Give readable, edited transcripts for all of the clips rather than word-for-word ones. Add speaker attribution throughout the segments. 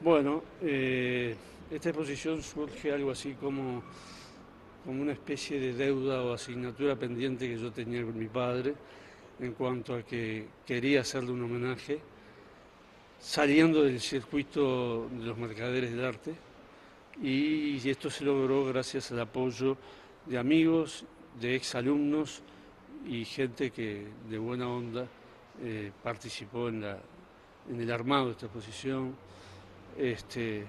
Speaker 1: Bueno, esta exposición surge algo así como una especie de deuda o asignatura pendiente que yo tenía con mi padre en cuanto a que quería hacerle un homenaje saliendo del circuito de los mercaderes del arte y esto se logró gracias al apoyo de amigos, de exalumnos y gente que de buena onda participó en el armado de esta exposición. Este,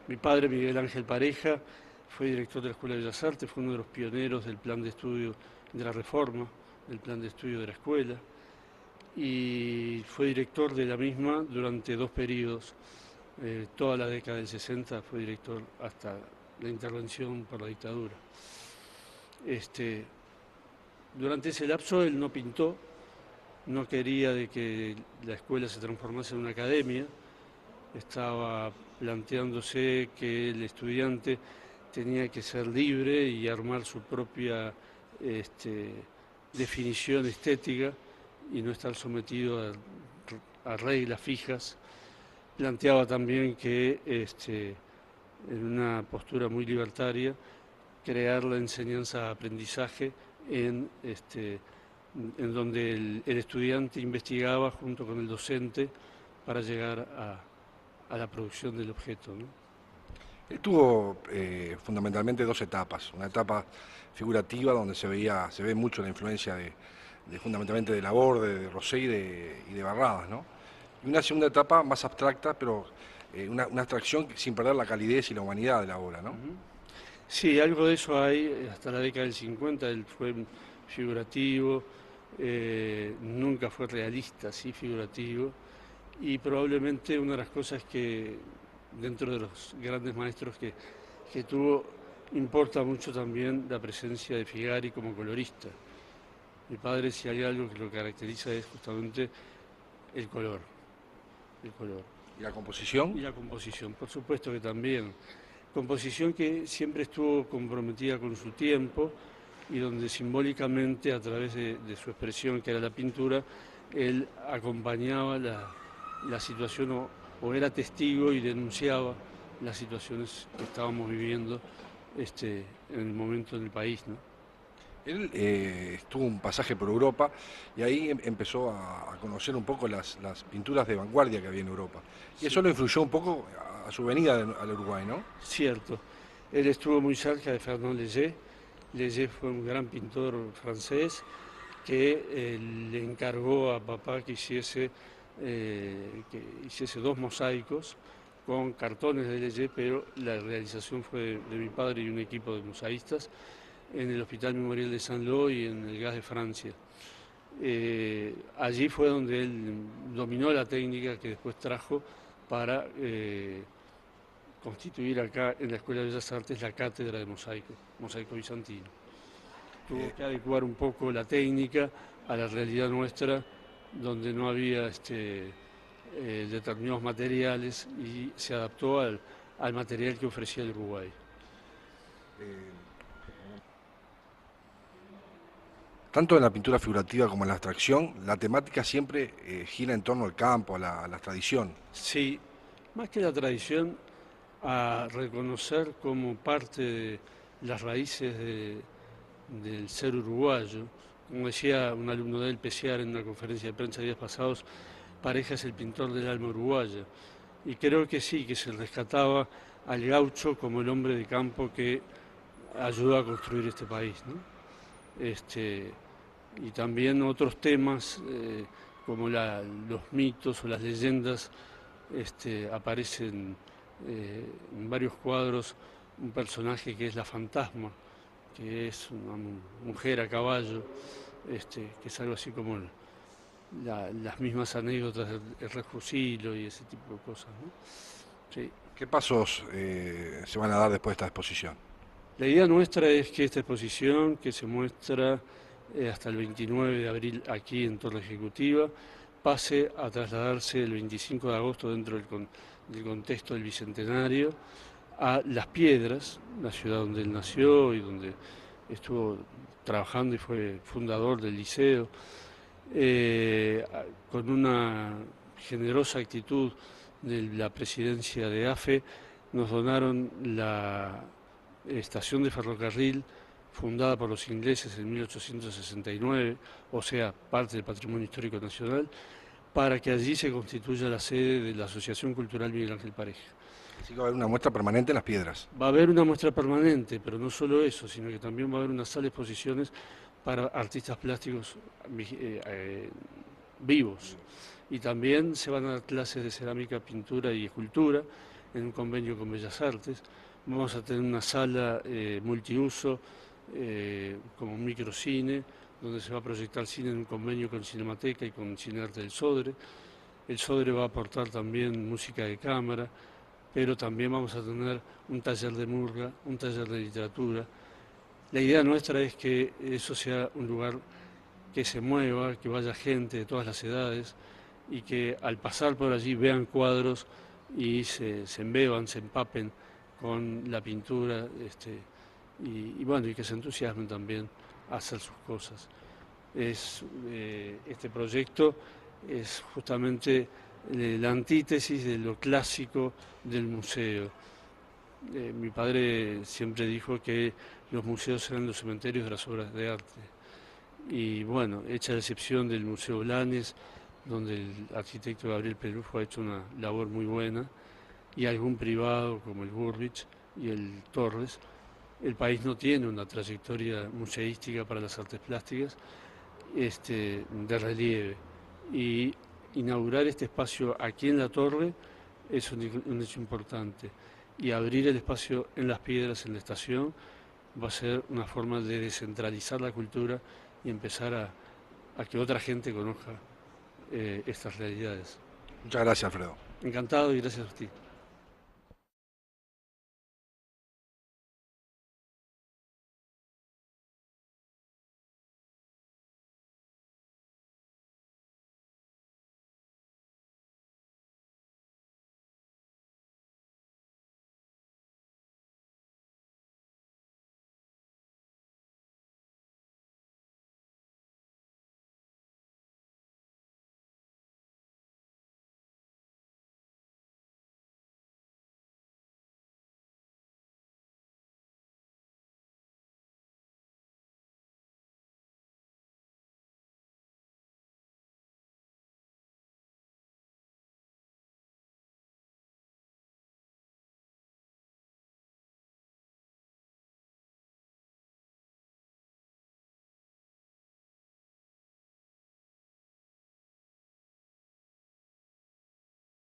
Speaker 1: Mi padre, Miguel Ángel Pareja, fue director de la Escuela de Bellas Artes, fue uno de los pioneros del plan de estudio de la reforma, del plan de estudio de la escuela, y fue director de la misma durante dos periodos. Toda la década del 60 fue director hasta la intervención por la dictadura. Este, Durante ese lapso él no pintó, no quería de que la escuela se transformase en una academia, estaba planteándose que el estudiante tenía que ser libre y armar su propia este, definición estética y no estar sometido a reglas fijas. Planteaba también que en una postura muy libertaria, crear la enseñanza-aprendizaje en donde el estudiante investigaba junto con el docente para llegar a la producción del objeto, ¿no?
Speaker 2: Él tuvo fundamentalmente dos etapas. Una etapa figurativa donde se ve mucho la influencia fundamentalmente de Laborde, de Rosé y de Barradas, ¿no? Y una segunda etapa más abstracta, pero una abstracción sin perder la calidez y la humanidad de la obra, ¿no?
Speaker 1: Sí, algo de eso hay, hasta la década del 50 él fue figurativo, nunca fue realista, sí figurativo, y probablemente una de las cosas que dentro de los grandes maestros que tuvo, importa mucho también la presencia de Figari como colorista. Mi padre, si hay algo que lo caracteriza, es justamente el color, el color.
Speaker 2: Y la composición.
Speaker 1: Y la composición, por supuesto que también. Composición que siempre estuvo comprometida con su tiempo y donde simbólicamente, a través de su expresión, que era la pintura, él acompañaba la situación o era testigo y denunciaba las situaciones que estábamos viviendo en el momento en el país, ¿no?
Speaker 2: Él tuvo un pasaje por Europa y ahí empezó a conocer un poco las pinturas de vanguardia que había en Europa. Y
Speaker 1: Sí,
Speaker 2: eso lo influyó un poco a su venida al Uruguay, ¿no?
Speaker 1: cierto. Él estuvo muy cerca de Fernand Léger. Léger fue un gran pintor francés que le encargó a papá que hiciese dos mosaicos con cartones de Léger, pero la realización fue de mi padre y un equipo de mosaístas en el Hospital Memorial de Saint-Lô y en el Gas de Francia. Allí fue donde él dominó la técnica que después trajo para constituir acá en la Escuela de Bellas Artes la cátedra de mosaico, mosaico bizantino. Tuvo
Speaker 2: Eh,
Speaker 1: que adecuar un poco la técnica a la realidad nuestra, donde no había determinados materiales y se adaptó al material que ofrecía el Uruguay.
Speaker 2: Tanto en la pintura figurativa como en la abstracción, la temática siempre gira en torno al campo, a la tradición.
Speaker 1: Sí, más que la tradición, a reconocer como parte de las raíces del ser uruguayo. Como decía un alumno de él, Peciar, en una conferencia de prensa días pasados, Pareja es el pintor del alma uruguaya. Y creo que sí, que se rescataba al gaucho como el hombre de campo que ayudó a construir este país, ¿no? Este, y también otros temas como los mitos o las leyendas aparecen en varios cuadros un personaje que es la fantasma, que es una mujer a caballo, que es algo así como las mismas anécdotas del Refusilo y ese tipo de cosas, ¿no? Sí.
Speaker 2: ¿Qué pasos se van a dar después de esta exposición?
Speaker 1: La idea nuestra es que esta exposición, que se muestra hasta el 29 de abril aquí en Torre Ejecutiva, pase a trasladarse el 25 de agosto dentro del contexto del Bicentenario a Las Piedras, la ciudad donde él nació y donde estuvo trabajando y fue fundador del liceo, con una generosa actitud de la presidencia de AFE, nos donaron la estación de ferrocarril fundada por los ingleses en 1869, o sea, parte del Patrimonio Histórico Nacional, para que allí se constituya la sede de la Asociación Cultural Miguel Ángel Pareja.
Speaker 2: Así que va a haber una muestra permanente en Las Piedras.
Speaker 1: Va a haber una muestra permanente, pero no solo eso, sino que también va a haber una sala de exposiciones para artistas plásticos vivos. Y también se van a dar clases de cerámica, pintura y escultura en un convenio con Bellas Artes. Vamos a tener una sala multiuso como un microcine, donde se va a proyectar cine en un convenio con Cinemateca y con Cinearte del Sodre. El Sodre va a aportar también música de cámara, pero también vamos a tener un taller de murga, un taller de literatura. La idea nuestra es que eso sea un lugar que se mueva, que vaya gente de todas las edades y que al pasar por allí vean cuadros y se embeban, se empapen con la pintura y bueno, y que se entusiasmen también a hacer sus cosas. Este proyecto es justamente la antítesis de lo clásico del museo. Mi padre siempre dijo que los museos eran los cementerios de las obras de arte. Y bueno, hecha la excepción del Museo Blanes, donde el arquitecto Gabriel Pelufo ha hecho una labor muy buena, y algún privado como el Burbich y el Torres, el país no tiene una trayectoria museística para las artes plásticas de relieve. Y inaugurar este espacio aquí en la Torre es un hecho importante. Y abrir el espacio en Las Piedras, en la estación, va a ser una forma de descentralizar la cultura y empezar a que otra gente conozca estas realidades.
Speaker 2: Muchas gracias, Alfredo.
Speaker 1: Encantado y gracias a ti.